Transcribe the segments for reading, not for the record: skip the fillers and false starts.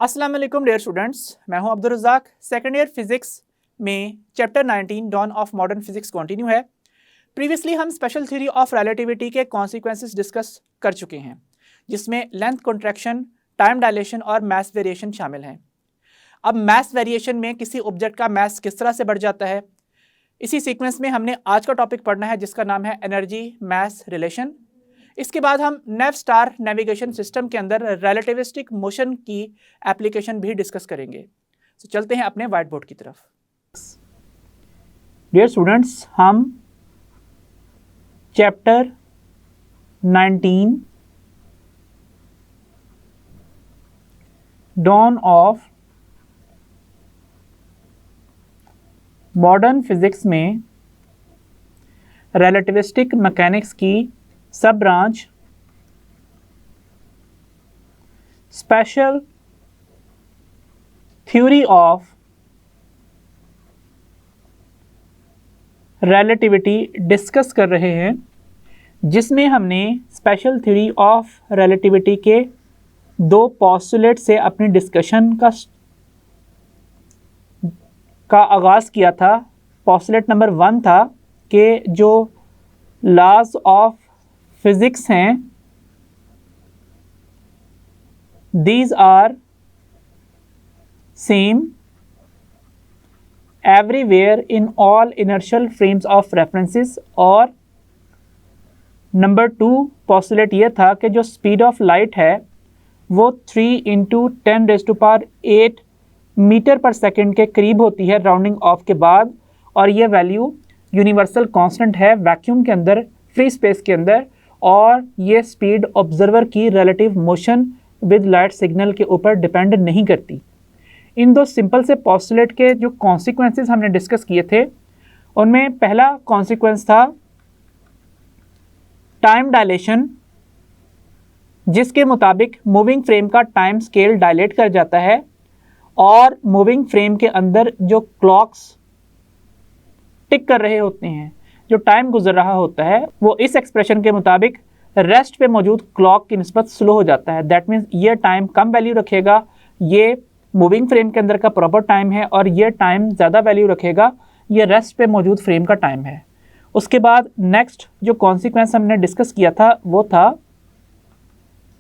अस्सलाम वालेकुम dear students, मैं हूं Abdul Razzaq. Second year physics में chapter 19 dawn of modern physics continue है। प्रीवियसली हम स्पेशल थ्योरी ऑफ रिलेटिविटी के कॉन्सिक्वेंसेस डिस्कस कर चुके हैं, जिसमें लेंथ कॉन्ट्रैक्शन, टाइम डायलेशन और मास वेरिएशन शामिल हैं। अब मास वेरिएशन में किसी ऑब्जेक्ट का मास किस तरह से बढ़ जाता है, इसी सीक्वेंस में हमने आज का टॉपिक पढ़ना है, जिसका नाम है एनर्जी मास रिलेशन। इसके बाद हम नेव स्टार नेविगेशन सिस्टम के अंदर रिलेटिविस्टिक मोशन की एप्लीकेशन भी डिस्कस करेंगे। तो चलते हैं अपने व्हाइट बोर्ड की तरफ। डियर स्टूडेंट्स, हम chapter 19 dawn of modern physics में रिलेटिविस्टिक मैकेनिक्स की sub branch special theory of relativity discuss कर रहे हैं, जिसमें हमने स्पेशल थ्योरी ऑफ रिलेटिविटी के दो पोस्टुलेट से अपनी डिस्कशन का आगाज़ किया था। पोस्टुलेट नंबर 1 था कि जो लॉज ऑफ फिजिक्स हैं, these are same everywhere in all inertial frames of references. और नंबर 2 पोस्टुलेट ये था कि जो स्पीड ऑफ लाइट है वो 3 × 10⁸ मीटर पर सेकेंड के करीब होती है राउंडिंग ऑफ के बाद, और ये वैल्यू यूनिवर्सल कांस्टेंट है वैक्यूम के अंदर, फ्री स्पेस के अंदर, और ये स्पीड ऑब्जर्वर की relative motion with light signal के ऊपर डिपेंड नहीं करती। इन दो सिंपल से पोस्टुलेट के जो कॉन्सिक्वेंसेस हमने डिस्कस किए थे, उनमें पहला कॉन्सिक्वेंस था टाइम डायलेशन, जिसके मुताबिक मूविंग फ्रेम का टाइम स्केल डायलेट कर जाता है और मूविंग फ्रेम के अंदर जो क्लॉक्स टिक कर रहे होते हैं, जो टाइम गुजर रहा होता है, वो इस एक्सप्रेशन के मुताबिक रेस्ट पे मौजूद क्लॉक की निस्बत स्लो हो जाता है। दैट मीन्स ये टाइम कम वैल्यू रखेगा, ये मूविंग फ्रेम के अंदर का प्रॉपर टाइम है, और ये टाइम ज़्यादा वैल्यू रखेगा, ये रेस्ट पे मौजूद फ्रेम का टाइम है। उसके बाद नेक्स्ट जो कॉन्सिक्वेंस हमने डिस्कस किया था वो था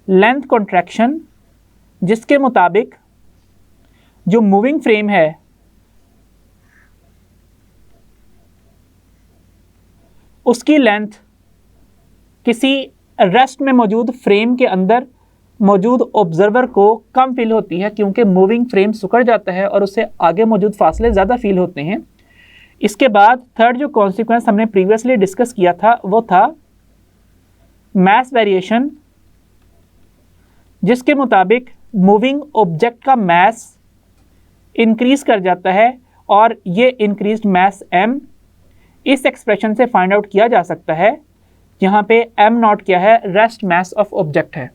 लेंथ कॉन्ट्रैक्शन, जिसके मुताबिक जो मूविंग फ्रेम है उसकी लेंथ किसी रेस्ट में मौजूद फ्रेम के अंदर मौजूद ऑब्जर्वर को कम फील होती है, क्योंकि मूविंग फ्रेम सिकुड़ जाता है और उससे आगे मौजूद फासले ज़्यादा फील होते हैं। इसके बाद थर्ड जो कॉन्सिक्वेंस हमने प्रीवियसली डिस्कस किया था वो था मास वेरिएशन, जिसके मुताबिक मूविंग ऑब्जेक्ट का मास इंक्रीज कर जाता है, और ये इंक्रीज्ड मास m इस एक्सप्रेशन से फाइंड आउट किया जा सकता है, जहाँ पे m0 क्या है, रेस्ट मास ऑफ ऑब्जेक्ट है।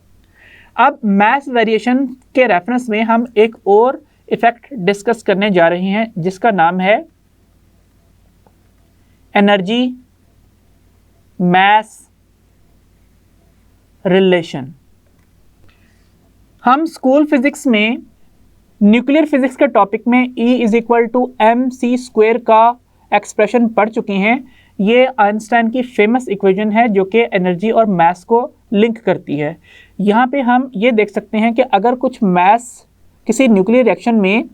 अब मास वेरिएशन के रेफरेंस में हम एक और इफेक्ट डिस्कस करने जा रहे हैं, जिसका नाम है एनर्जी मास रिलेशन। हम स्कूल फिजिक्स में न्यूक्लियर फिजिक्स के टॉपिक में E = mc² का एक्सप्रेशन पढ़ चुके हैं। ये आइंस्टाइन की फेमस इक्वेशन है जो कि एनर्जी और मास को लिंक करती है। यहाँ पे हम ये देख सकते हैं कि अगर कुछ मास किसी न्यूक्लियर रिएक्शन में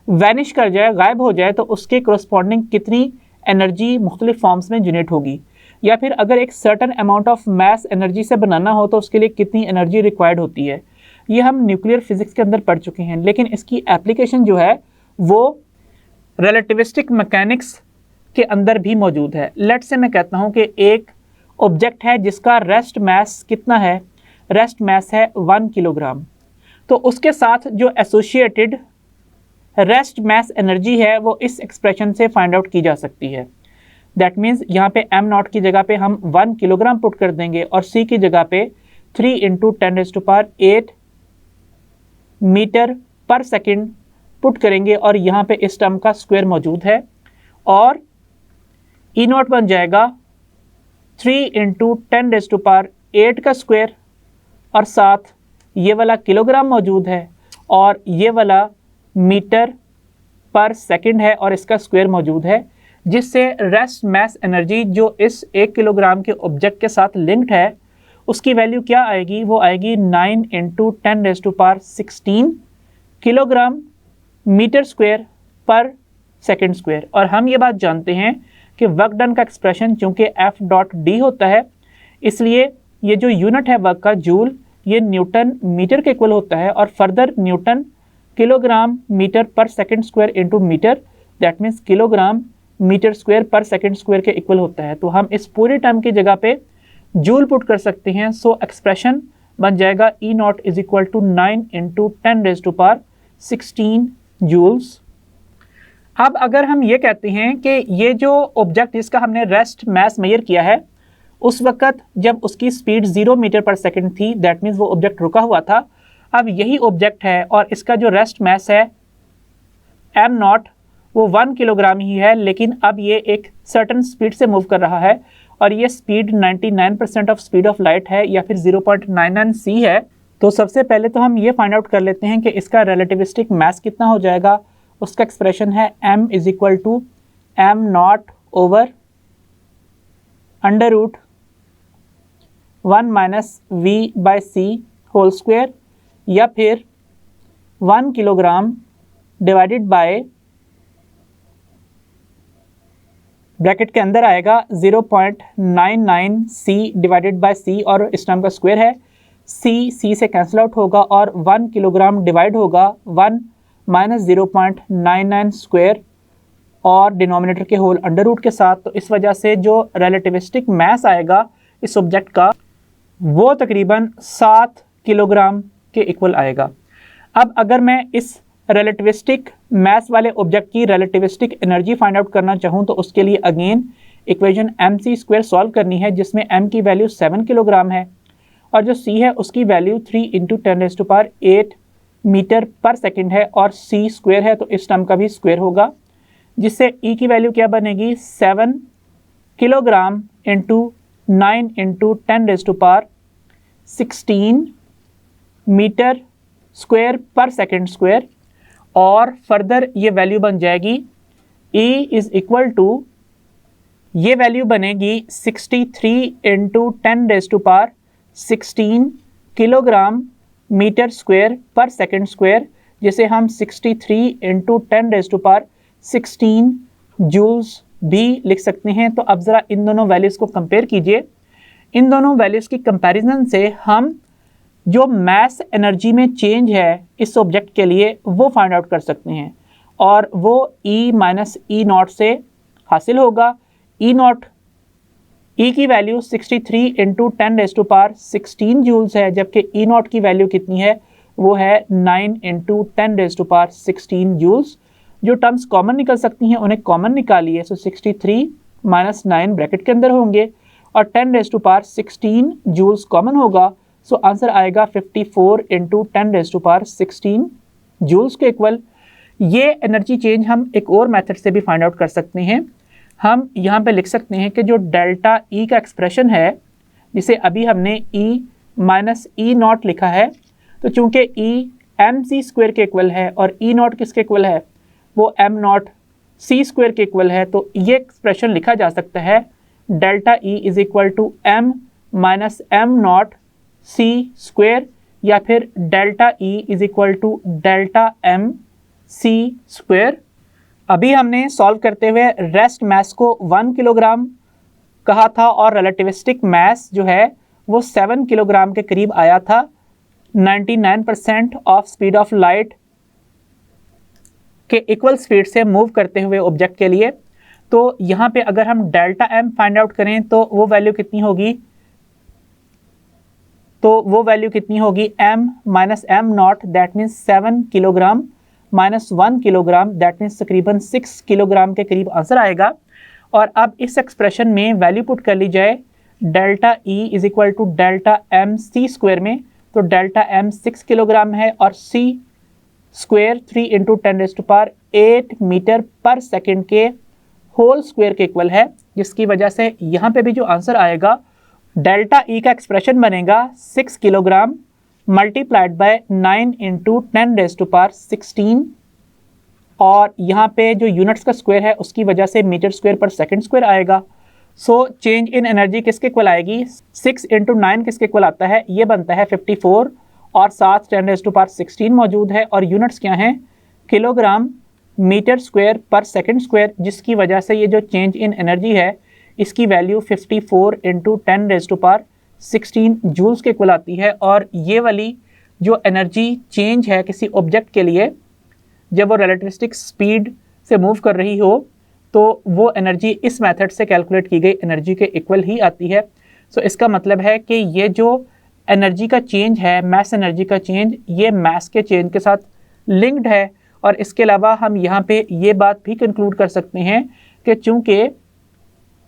वैनिश कर जाए, गायब हो जाए, तो उसके करस्पॉन्डिंग कितनी एनर्जी मुख्तलिफ फॉर्म्स में जनरेट होगी, या फिर अगर एक certain amount of mass energy से बनाना हो तो उसके लिए कितनी एनर्जी रिक्वायर्ड होती है। ये हम न्यूक्लियर फिजिक्स के अंदर पढ़ चुके हैं, लेकिन इसकी एप्लीकेशन जो है वो रिलेटिविस्टिक मैकेनिक्स के अंदर भी मौजूद है। लेट्स से मैं कहता हूँ कि एक ऑब्जेक्ट है जिसका रेस्ट मास कितना है, रेस्ट मास है 1 किलोग्राम, तो उसके साथ जो एसोसिएटेड रेस्ट मास एनर्जी है वो इस एक्सप्रेशन से फाइंड आउट की जा सकती है। दैट मीन्स यहाँ पे m0 की जगह पे हम 1 किलोग्राम पुट कर देंगे और c की जगह पे 3 × 10⁸ मीटर पर सेकेंड पुट करेंगे, और यहाँ पे इस टर्म का स्क्वायर मौजूद है, और E0 बन जाएगा 3 × 10⁸ का स्क्वायर, और साथ ये वाला किलोग्राम मौजूद है, और ये वाला मीटर पर सेकंड है और इसका स्क्वायर मौजूद है, जिससे रेस्ट मास एनर्जी जो इस 1 किलोग्राम के ऑब्जेक्ट के साथ लिंक्ड है उसकी वैल्यू क्या आएगी, वो आएगी 9 × 10⁻16 kilogram metre square per second square. और हम ये बात जानते हैं कि वर्क डन का एक्सप्रेशन चूंकि F.D होता है, इसलिए ये जो यूनिट है वर्क का जूल, ये न्यूटन मीटर के इक्वल होता है और further newton kilogram metre per second square into metre, that means kilogram metre square per second square के इक्वल होता है। तो हम इस पूरे टर्म की जगह पे जूल पुट कर सकते हैं। सो एक्सप्रेशन बन जाएगा E0 = 9 × 10⁻16 जूल्स। अब अगर हम ये कहते हैं कि ये जो ऑब्जेक्ट जिसका हमने रेस्ट मास मेजर किया है, उस वक्त जब उसकी स्पीड 0 मीटर पर सेकंड थी, दैट मीन्स वो ऑब्जेक्ट रुका हुआ था। अब यही ऑब्जेक्ट है और इसका जो रेस्ट मास है m0 वो 1 किलोग्राम ही है, लेकिन अब ये एक सर्टन स्पीड से मूव कर रहा है और ये speed 99% of speed of light है या फिर 0.99 c है। तो सबसे पहले तो हम ये फाइंड आउट कर लेते हैं कि इसका रिलेटिविस्टिक मास कितना हो जाएगा। उसका एक्सप्रेशन है m = m0 / (1-v/c² या फिर 1 किलोग्राम डिवाइडेड बाय ब्रैकेट के अंदर आएगा 0.99 c डिवाइडेड बाय c और इस टर्म का स्क्वायर है, c से कैंसिल आउट होगा और 1 किलोग्राम डिवाइड होगा 1 - 0.99 स्क्वायर और डिनोमिनेटर के होल अंडर रूट के साथ। तो इस वजह से जो रिलेटिविस्टिक मास आएगा इस ऑब्जेक्ट का वो तकरीबन 7 किलोग्राम के इक्वल आएगा। अब अगर मैं इस रिलेटिविस्टिक मास वाले ऑब्जेक्ट की रिलेटिविस्टिक एनर्जी फाइंड आउट करना चाहूँ तो उसके लिए अगेन इक्वेशन mc² सॉल्व करनी है, जिसमें m की वैल्यू 7 किलोग्राम है और जो c है उसकी वैल्यू 3 × 10⁸ मीटर पर सेकंड है और c स्क्वायर है तो इस टर्म का भी स्क्वायर होगा, जिससे e की वैल्यू क्या बनेगी 7 kilogram into 9 × 10⁻16 metre square per second square. और फर्दर ये वैल्यू बन जाएगी E = ये वैल्यू बनेगी 63 × 10⁻16 kilogram metre square per second square, जिसे हम 63 × 10⁻16 जूल्स भी लिख सकते हैं। तो अब ज़रा इन दोनों वैल्यूज़ को कंपेयर कीजिए। इन दोनों वैल्यूज़ की कंपैरिजन से हम जो मास एनर्जी में चेंज है इस ऑब्जेक्ट के लिए वो फाइंड आउट कर सकते हैं और वो E - E0 से हासिल होगा। E की वैल्यू 63 × 10⁻16 जूल्स है, जबकि E0 की वैल्यू कितनी है, वो है 9 × 10⁻16 जूल्स। जो टर्म्स कॉमन निकल सकती हैं उन्हें कॉमन निकालिए। सो 63 - 9 ब्रैकेट के अंदर होंगे और 10⁻16 जूल्स कॉमन होगा। सो आंसर आएगा 54 × 10⁻16 जूल्स के इक्वल। ये एनर्जी चेंज हम एक और मेथड से भी फाइंड आउट कर सकते हैं। हम यहाँ पे लिख सकते हैं कि जो डेल्टा E का एक्सप्रेशन है, जिसे अभी हमने E - E0 लिखा है, तो चूंकि E mc² के इक्वल है और E0 किसके इक्वल है, वो m0 c² के इक्वल है, तो ये एक्सप्रेशन लिखा जा सकता है delta E = m - m0 c² या फिर delta E = delta m c²। अभी हमने सॉल्व करते हुए रेस्ट मास को 1 किलोग्राम कहा था और रिलेटिविस्टिक मास जो है वो 7 किलोग्राम के करीब आया था 99% ऑफ स्पीड ऑफ लाइट के इक्वल स्पीड से मूव करते हुए ऑब्जेक्ट के लिए। तो यहाँ पे अगर हम डेल्टा m फाइंड आउट करें तो वो वैल्यू कितनी होगी, m - m0 that means 7 kilogram -1 kilogram that means तकरीबन 6 किलोग्राम के करीब आंसर आएगा। और अब इस एक्सप्रेशन में वैल्यू पुट कर ली जाए delta E = delta m c² में, तो डेल्टा m 6 किलोग्राम है और c square 3 × 10⁸ metre per second के होल स्क्वायर के इक्वल है, जिसकी वजह से यहाँ पे भी जो आंसर आएगा डेल्टा E का एक्सप्रेशन बनेगा 6 किलोग्राम मल्टीप्लाइड बाय 9 इंटू 10⁻16 और यहाँ पे जो यूनिट्स का स्क्वायर है उसकी वजह से metre square per second square आएगा। सो चेंज इन एनर्जी किसके इक्वल आएगी, 6 इंटू 9 किसके इक्वल आता है, ये बनता है 54 और साथ 10⁻16 मौजूद है और यूनिट्स क्या हैं, kilogram metre square per second square, जिसकी वजह से ये जो चेंज इन एनर्जी है इसकी वैल्यू 54 इंटू 10⁻16 जूल्स के इक्वल आती है। और ये वाली जो एनर्जी चेंज है किसी ऑब्जेक्ट के लिए जब वो रिलेटिविस्टिक स्पीड से मूव कर रही हो तो वो एनर्जी इस मेथड से कैलकुलेट की गई एनर्जी के इक्वल ही आती है। सो इसका मतलब है कि ये जो एनर्जी का चेंज है, मैस एनर्जी का चेंज, ये मैस के चेंज के साथ लिंक्ड है। और इसके अलावा हम यहाँ पे ये बात भी कंक्लूड कर सकते हैं कि चूंकि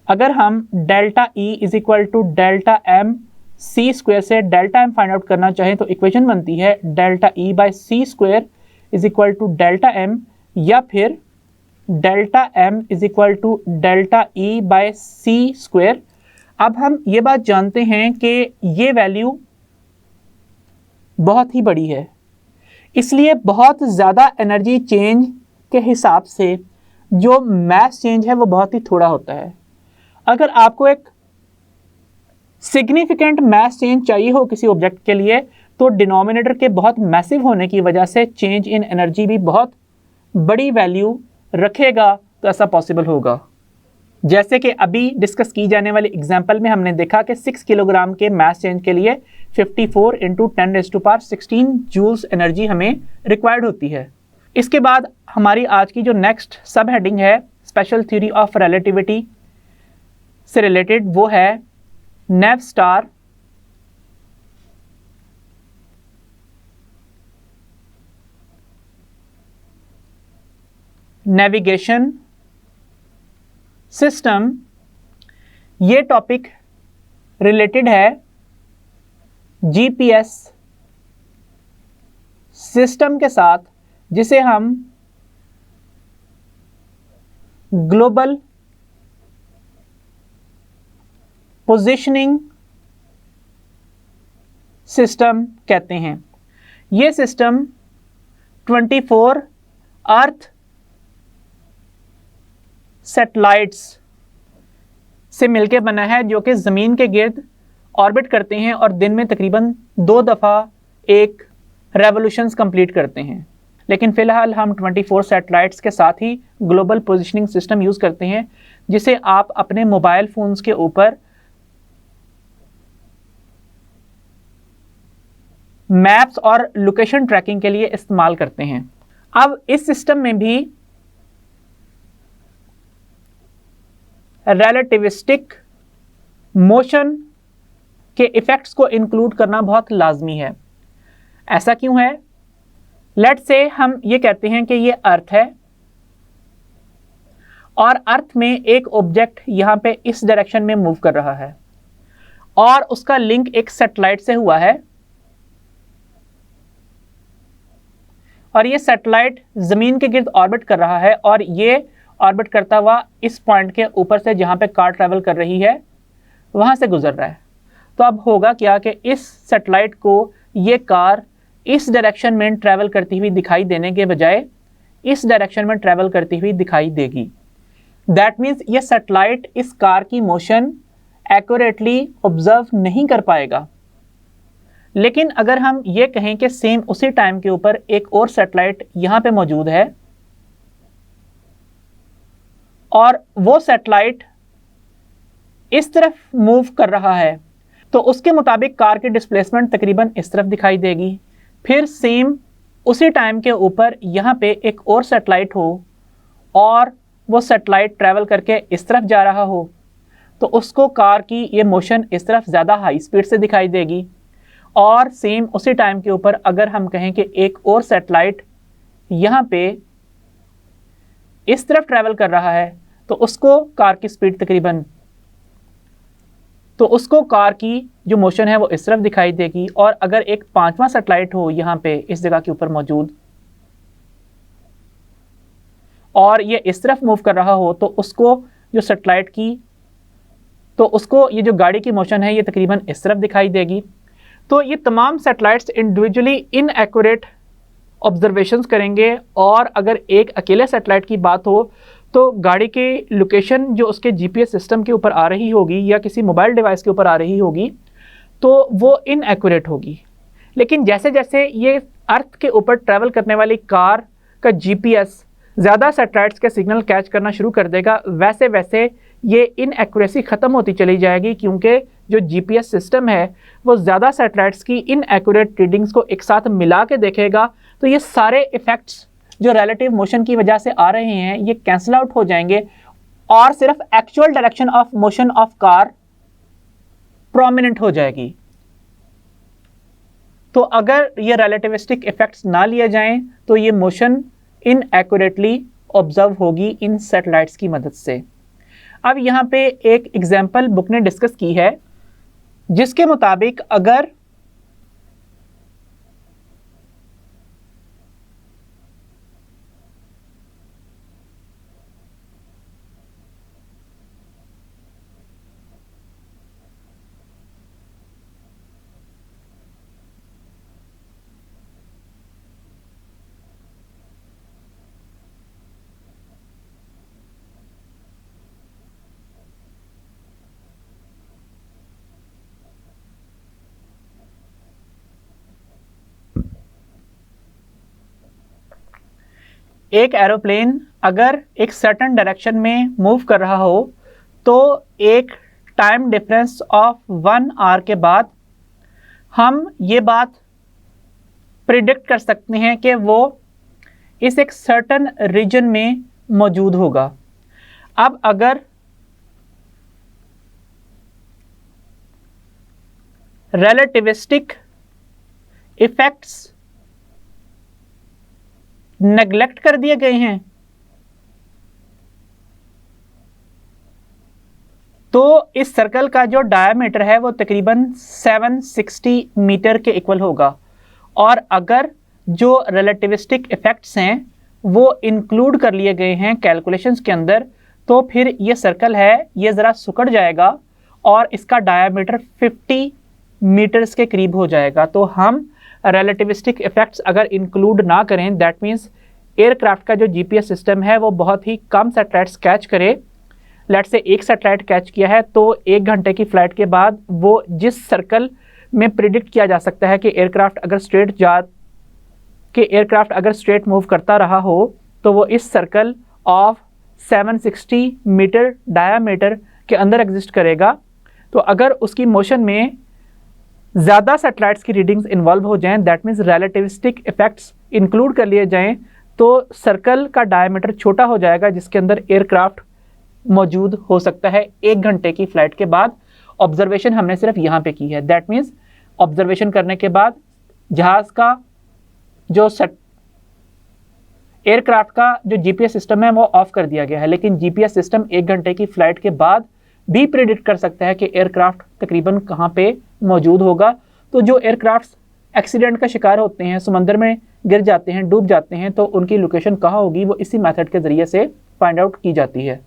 अगर हम delta E is equal to delta M C square से डेल्टा एम फाइंड आउट करना चाहें तो इक्वेशन बनती है delta E by C square is equal to delta M, या फिर delta M is equal to delta E by C square. अब हम ये बात जानते हैं कि ये वैल्यू बहुत ही बड़ी है, इसलिए बहुत ज़्यादा एनर्जी चेंज के हिसाब से जो मैस चेंज है वो बहुत ही थोड़ा होता है। अगर आपको एक सिग्निफिकेंट मैस चेंज चाहिए हो किसी ऑब्जेक्ट के लिए तो डिनोमिनेटर के बहुत मैसिव होने की वजह से चेंज इन एनर्जी भी बहुत बड़ी वैल्यू रखेगा, तो ऐसा पॉसिबल होगा। जैसे कि अभी डिस्कस की जाने वाली एग्जांपल में हमने देखा कि 6 किलोग्राम के मैस चेंज के लिए 54 इंटू 10⁻16 जूल्स एनर्जी हमें रिक्वायर्ड होती है। इसके बाद हमारी आज की जो नेक्स्ट सब हेडिंग है स्पेशल थ्योरी ऑफ रिलेटिविटी से रिलेटेड, वो है नेवस्टार नेविगेशन सिस्टम। ये टॉपिक रिलेटेड है जीपीएस सिस्टम के साथ, जिसे हम ग्लोबल पोजीशनिंग सिस्टम कहते हैं। ये सिस्टम 24 अर्थ सैटेलाइट्स से मिलके बना है जो कि ज़मीन के गिर्द ऑर्बिट करते हैं और दिन में तकरीबन 2 दफ़ा एक रेवोल्यूशंस कंप्लीट करते हैं। लेकिन फ़िलहाल हम 24 सैटेलाइट्स के साथ ही ग्लोबल पोजीशनिंग सिस्टम यूज़ करते हैं, जिसे आप अपने मोबाइल फ़ोन्स के ऊपर मैप्स और लोकेशन ट्रैकिंग के लिए इस्तेमाल करते हैं। अब इस सिस्टम में भी रिलेटिविस्टिक मोशन के इफ़ेक्ट्स को इंक्लूड करना बहुत लाजमी है। ऐसा क्यों है? लेट्स से हम ये कहते हैं कि ये अर्थ है और अर्थ में एक ऑब्जेक्ट यहाँ पे इस डायरेक्शन में मूव कर रहा है और उसका लिंक एक सैटेलाइट से हुआ है और ये सैटेलाइट ज़मीन के गिर्द ऑर्बिट कर रहा है और ये ऑर्बिट करता हुआ इस पॉइंट के ऊपर से जहाँ पे कार ट्रैवल कर रही है वहाँ से गुजर रहा है। तो अब होगा क्या कि इस सैटेलाइट को ये कार इस डायरेक्शन में ट्रैवल करती हुई दिखाई देने के बजाय इस डायरेक्शन में ट्रैवल करती हुई दिखाई देगी। दैट मीन्स ये सैटेलाइट इस कार की मोशन एक्यूरेटली ऑब्जर्व नहीं कर पाएगा। लेकिन अगर हम ये कहें कि सेम उसी टाइम के ऊपर एक और सैटेलाइट यहाँ पे मौजूद है और वो सैटेलाइट इस तरफ मूव कर रहा है, तो उसके मुताबिक कार की डिस्प्लेसमेंट तकरीबन इस तरफ दिखाई देगी। फिर सेम उसी टाइम के ऊपर यहाँ पे एक और सैटेलाइट हो और वो सैटेलाइट ट्रैवल करके इस तरफ जा रहा हो, तो उसको कार की ये मोशन इस तरफ ज़्यादा हाई स्पीड से दिखाई देगी। और सेम उसी टाइम के ऊपर अगर हम कहें कि एक और सैटेलाइट यहाँ पे इस तरफ ट्रैवल कर रहा है, तो उसको कार की स्पीड तकरीबन, तो उसको कार की जो मोशन है वो इस तरफ दिखाई देगी। और अगर एक 5वां सैटेलाइट हो यहाँ पे इस जगह के ऊपर मौजूद और ये इस तरफ मूव कर रहा हो, तो उसको जो सैटेलाइट की, तो उसको ये जो गाड़ी की मोशन है ये तकरीबन इस तरफ दिखाई देगी। तो ये तमाम सैटेलाइट्स इंडिविजुअली इनएक्यूरेट ऑब्जर्वेशंस करेंगे, और अगर एक अकेले सैटेलाइट की बात हो तो गाड़ी की लोकेशन जो उसके जीपीएस सिस्टम के ऊपर आ रही होगी या किसी मोबाइल डिवाइस के ऊपर आ रही होगी तो वो इनएक्यूरेट होगी। लेकिन जैसे जैसे ये अर्थ के ऊपर ट्रैवल करने वाली कार का जीपीएस ज़्यादा सैटेलाइट्स के सिग्नल कैच करना शुरू कर देगा, वैसे वैसे ये इनएक्यूरेसी ख़त्म होती चली जाएगी, क्योंकि जो जीपीएस सिस्टम है वो ज़्यादा सैटेलाइट्स की इनएक्यूरेट रीडिंग्स को एक साथ मिला के देखेगा। तो ये सारे इफ़ेक्ट्स जो रिलेटिव मोशन की वजह से आ रहे हैं ये कैंसिल आउट हो जाएंगे, और सिर्फ actual direction of motion of car prominent हो जाएगी। तो अगर ये रिलेटिविस्टिक इफेक्ट्स ना लिए जाएं तो ये मोशन इनएक्यूरेटली ऑब्जर्व होगी इन सैटेलाइट्स की मदद से। अब यहाँ पे एक एग्जांपल बुक ने डिस्कस की है, जिसके मुताबिक अगर एक एरोप्लेन अगर एक सर्टेन डायरेक्शन में मूव कर रहा हो तो एक टाइम डिफरेंस ऑफ 1 आवर के बाद हम ये बात प्रिडिक्ट कर सकते हैं कि वो इस एक सर्टेन रीजन में मौजूद होगा। अब अगर रिलेटिविस्टिक इफेक्ट्स नेग्लेक्ट कर दिए गए हैं तो इस सर्कल का जो डायमीटर है वो तकरीबन 760 मीटर के इक्वल होगा, और अगर जो रिलेटिविस्टिक इफेक्ट्स हैं वो इंक्लूड कर लिए गए हैं कैलकुलेशंस के अंदर, तो फिर ये सर्कल है ये ज़रा सिकुड़ जाएगा और इसका डायमीटर 50 मीटर्स के करीब हो जाएगा। तो हम रिलेटिविस्टिक इफेक्ट्स अगर इंक्लूड ना करें, दैट मीन्स एयरक्राफ्ट का जो जीपीएस सिस्टम है वो बहुत ही कम सैटेलाइट्स कैच करे। लेट्स से एक सैटेलाइट कैच किया है तो 1 घंटे की फ्लाइट के बाद वो जिस सर्कल में प्रिडिक्ट किया जा सकता है कि एयरक्राफ्ट अगर स्ट्रेट मूव करता रहा हो तो वो इस सर्कल ऑफ 760 मीटर डायामीटर के अंदर एग्जिस्ट करेगा। तो अगर उसकी मोशन में ज़्यादा सैटेलाइट्स की रीडिंग्स इन्वॉल्व हो जाएं, that means relativistic effects include कर लिए जाएं, तो सर्कल का डायमीटर छोटा हो जाएगा जिसके अंदर एयरक्राफ्ट मौजूद हो सकता है 1 घंटे की फ्लाइट के बाद। ऑब्जर्वेशन हमने सिर्फ यहाँ पे की है, दैट मीन्स ऑब्जर्वेशन करने के बाद जहाज़ का जो एयरक्राफ्ट का जो जीपीएस सिस्टम है वो ऑफ कर दिया गया है, लेकिन जीपीएस सिस्टम 1 घंटे की फ्लाइट के बाद भी प्रिडिक्ट कर सकता है कि एयरक्राफ्ट तकरीबन कहाँ पे मौजूद होगा। तो जो एयरक्राफ्ट एक्सीडेंट का शिकार होते हैं, समंदर में गिर जाते हैं, डूब जाते हैं, तो उनकी लोकेशन कहाँ होगी वो इसी मेथड के ज़रिए से फाइंड आउट की जाती है।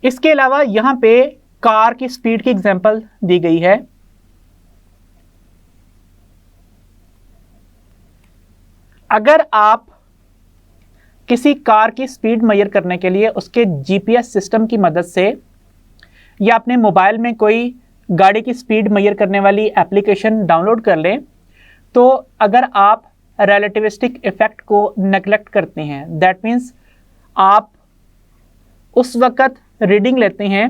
इसके अलावा यहाँ पे कार की स्पीड की एग्जांपल दी गई है। अगर आप किसी कार की स्पीड मेजर करने के लिए उसके जीपीएस सिस्टम की मदद से या अपने मोबाइल में कोई गाड़ी की स्पीड मेजर करने वाली एप्लीकेशन डाउनलोड कर लें, तो अगर आप रिलेटिविस्टिक इफेक्ट को नेग्लेक्ट करते हैं, दैट मीन्स आप उस वक़्त रीडिंग लेते हैं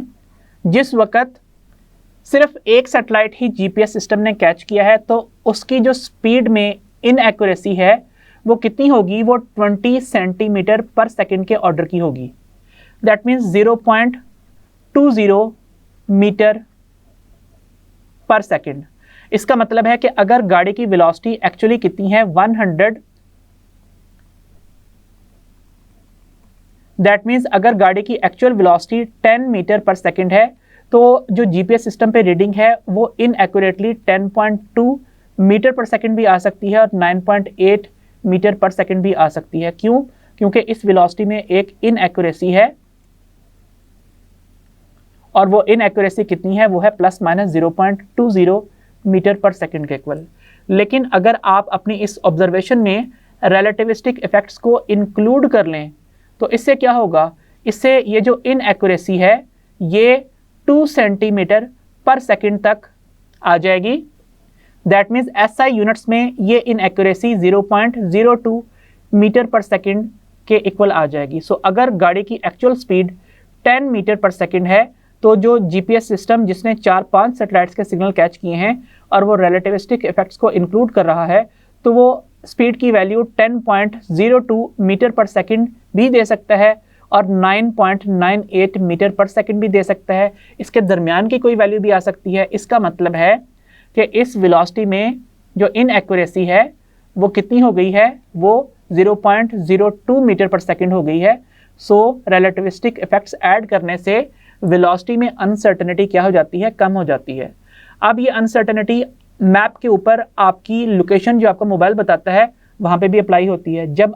जिस वक़्त सिर्फ एक सैटेलाइट ही जीपीएस सिस्टम ने कैच किया है, तो उसकी जो स्पीड में इनएक्यूरेसी है वो कितनी होगी, वो 20 सेंटीमीटर पर सेकंड के ऑर्डर की होगी। That means 0.20 metre per second. इसका मतलब है कि अगर गाड़ी की वेलोसिटी एक्चुअली कितनी है 100, दैट मीन्स अगर गाड़ी की actual velocity 10 metre per second है तो जो जीपीएस सिस्टम पे रीडिंग है वो इनएक्यूरेटली 10.2 मीटर पर सेकंड भी आ सकती है और 9.8 मीटर पर सेकंड भी आ सकती है। क्यों? क्योंकि इस वेलोसिटी में एक इनएक्यूरेसी है, और वो इनएक्यूरेसी कितनी है, वो है ±0.20 मीटर पर सेकंड के इक्वल। लेकिन अगर आप अपनी इस ऑब्जर्वेशन में रिलेटिविस्टिक इफेक्ट्स को इंक्लूड कर लें तो इससे क्या होगा, इससे ये जो इनएक्यूरेसी है ये 2 सेंटीमीटर पर सेकंड तक आ जाएगी। दैट मीन्स SI यूनिट्स में ये इनएक्यूरेसी 0.02 मीटर पर सेकंड के इक्वल आ जाएगी। सो अगर गाड़ी की actual speed 10 metre per second है तो जो GPS सिस्टम जिसने 4-5 सैटेलाइट्स के सिग्नल कैच किए हैं और वो रिलेटिविस्टिक इफेक्ट्स को इंक्लूड कर रहा है तो वो स्पीड की वैल्यू 10.02 मीटर पर सेकंड भी दे सकता है और 9.98 मीटर पर सेकंड भी दे सकता है। इसके दरमियान की कोई वैल्यू भी आ सकती है। इसका मतलब है कि इस वेलोसिटी में जो इनएक्यूरेसी है वो कितनी हो गई है, वो 0.02 मीटर पर सेकंड हो गई है। सो रिलेटिविस्टिक इफेक्ट्स ऐड करने से वेलोसिटी में अनसर्टेनिटी क्या हो जाती है, कम हो जाती है। अब ये अनसर्टेनिटी मैप के ऊपर आपकी लोकेशन जो आपका मोबाइल बताता है वहाँ पे भी अप्लाई होती है। जब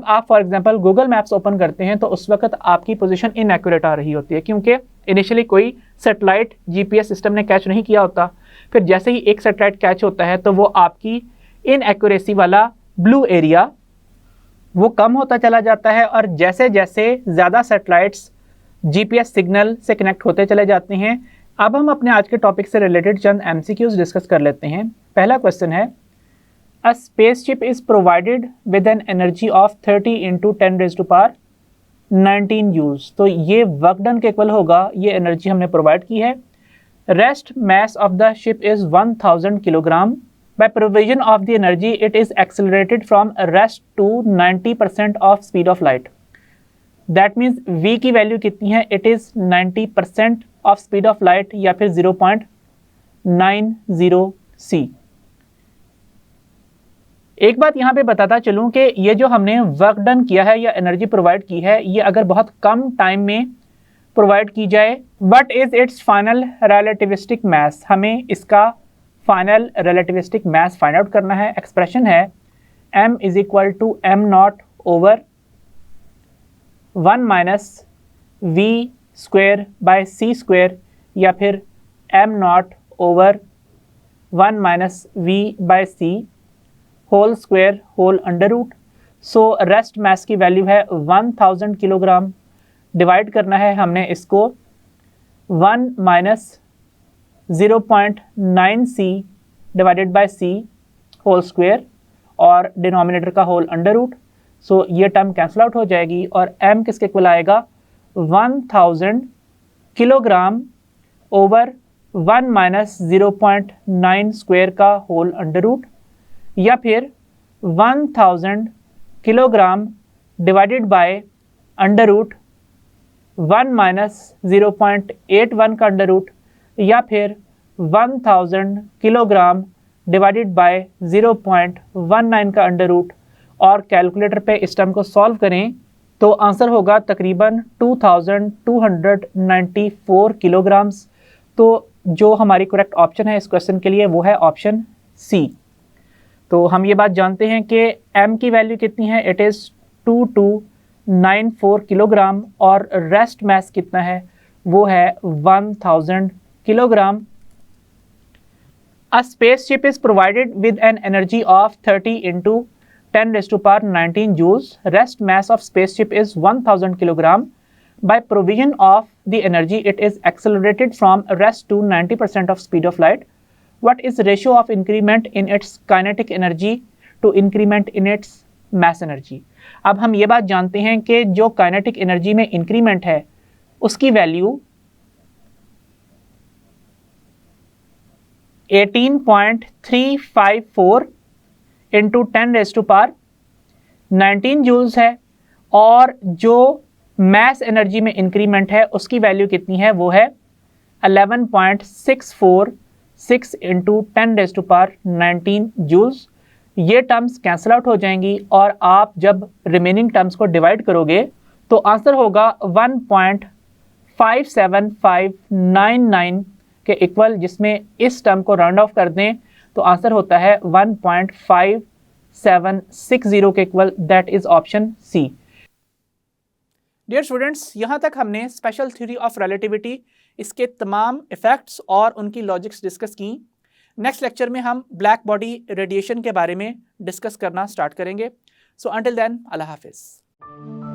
आप for example Google maps open करते हैं तो उस वक्त आपकी पोजीशन इनएक्यूरेट आ रही होती है क्योंकि इनिशियली कोई सैटेलाइट GPS सिस्टम ने कैच नहीं किया होता। फिर जैसे ही एक सैटेलाइट कैच होता है तो वो आपकी इनएक्यूरेसी वाला ब्लू एरिया वो कम होता चला जाता है और जैसे जैसे ज़्यादा सैटेलाइट्स GPS सिग्नल से कनेक्ट होते चले जाते हैं। अब हम अपने आज के टॉपिक से रिलेटेड चंद MCQs डिस्कस कर लेते हैं। पहला क्वेश्चन है, a spaceship is provided with an energy of 30 × 10⁻19 joules. तो ये वर्क डन के इक्वल होगा, ये एनर्जी हमने प्रोवाइड की है। Rest mass of the ship is 1000 kilogram. By provision of the energy, it is accelerated from rest to 90% of speed of light. That means v की value कितनी है, it is 90% of speed of light या फिर 0.90 c। एक बात यहाँ पे बताता चलूँ कि ये जो हमने वर्क डन किया है या एनर्जी प्रोवाइड की है ये अगर बहुत कम टाइम में प्रोवाइड की जाए, what is its final relativistic mass, हमें इसका final relativistic mass find out करना है। एक्सप्रेशन है m = m0/1 - v²/c² या फिर m0/1 - v/c² so rest mass की वैल्यू है 1000 किलोग्राम। डिवाइड करना है हमने इसको 1 - 0.9 c डिवाइडेड बाय c² और डिनोमिनेटर का होल √ सो ये टर्म कैंसिल आउट हो जाएगी और m किसके इक्वल आएगा, 1000 किलोग्राम ओवर 1 - 0.9² का होल √ या फिर 1000 किलोग्राम डिवाइडेड बाय √ 1 - 0.81 का √ या फिर 1000 किलोग्राम डिवाइडेड बाय 0.19 का √ और कैलकुलेटर पे इस टर्म को सॉल्व करें तो आंसर होगा तकरीबन 2294 किलोग्राम्स। तो जो हमारी करेक्ट ऑप्शन है इस क्वेश्चन के लिए वो है ऑप्शन सी। तो हम ये बात जानते हैं कि m की वैल्यू कितनी है, इट इज़ 2294 किलोग्राम और रेस्ट मास कितना है वो है 1000 kilogram. A spaceship is provided with an energy of 30 × 10⁻19 joules. Rest mass of spaceship is 1000 kilogram. By provision of the energy, it is accelerated from rest to 90% of speed of light. What is ratio of increment in its kinetic energy to increment in its mass energy? अब हम ये बात जानते हैं कि जो kinetic energy में increment है उसकी वैल्यू 18.354 × 10⁻19 जूल्स है और जो मैस एनर्जी में इंक्रीमेंट है उसकी वैल्यू कितनी है वो है 11.646 × 10⁻19 जूल्स। ये टर्म्स कैंसिल आउट हो जाएंगी और आप जब रिमेनिंग टर्म्स को डिवाइड करोगे तो आंसर होगा 1.57599 के इक्वल, जिसमें इस टर्म को राउंड ऑफ कर दें तो आंसर होता है 1.5760 के equal. That is option C. Dear students, यहाँ तक हमने स्पेशल थ्योरी ऑफ रिलेटिविटी, इसके तमाम इफेक्ट्स और उनकी लॉजिक्स डिस्कस की। नेक्स्ट लेक्चर में हम ब्लैक बॉडी रेडिएशन के बारे में डिस्कस करना स्टार्ट करेंगे। सो अंटिल देन, अल्लाह हाफिज़।